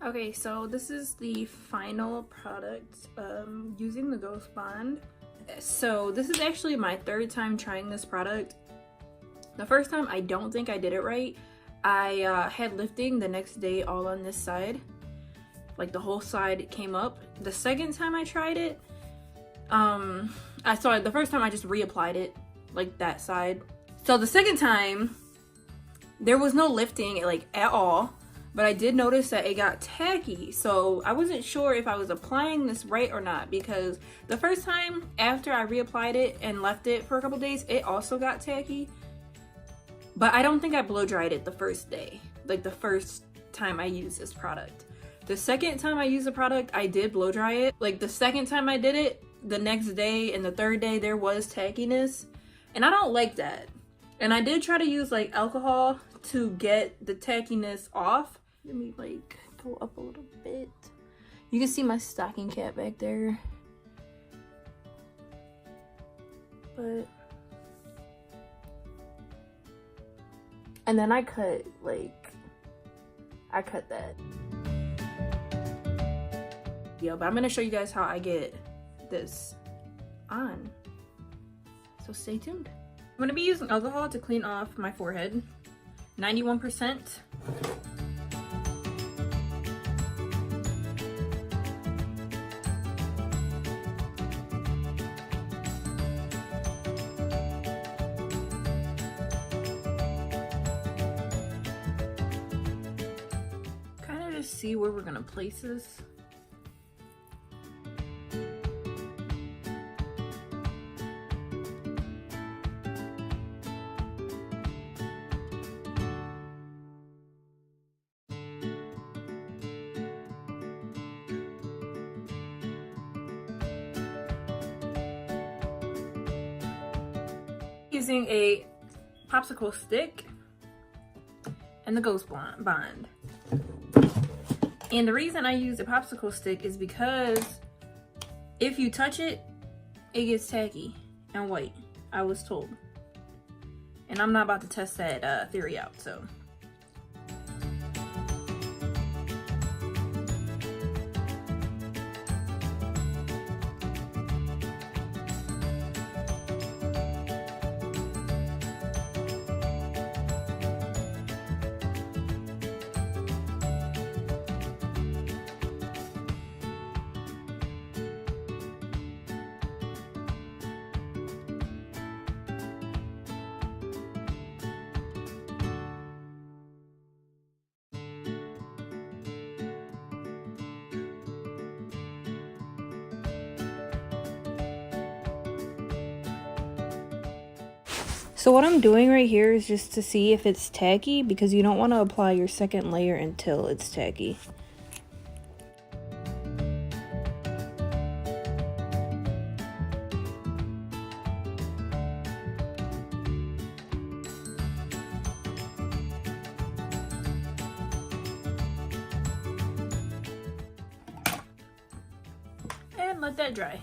Okay, so this is the final product using the Ghost Bond. So this is actually my third time trying this product. The first time I don't think I did it right. I had lifting the next day all on this side. Like the whole side came up. The second time I tried it, the first time I just reapplied it like that side. So the second time there was no lifting like at all. But I did notice that it got tacky, so I wasn't sure if I was applying this right or not, because the first time after I reapplied it and left it for a couple days, it also got tacky. But I don't think I blow dried it the first day, like the first time I used this product. The second time I used the product, I did blow dry it. Like the second time I did it, the next day and the third day, there was tackiness, and I don't like that. And I did try to use like alcohol to get the tackiness off. Let me like go up a little bit. You can see my stocking cap back there. But and then I cut that. Yeah, but I'm gonna show you guys how I get this on. So stay tuned. I'm gonna be using alcohol to clean off my forehead. 91%. See where we're gonna place this. Using a popsicle stick and the Ghost Bond. And the reason I use a popsicle stick is because if you touch it, it gets tacky and white, I was told. And I'm not about to test that theory out, so. So what I'm doing right here is just to see if it's tacky, because you don't want to apply your second layer until it's tacky. And let that dry.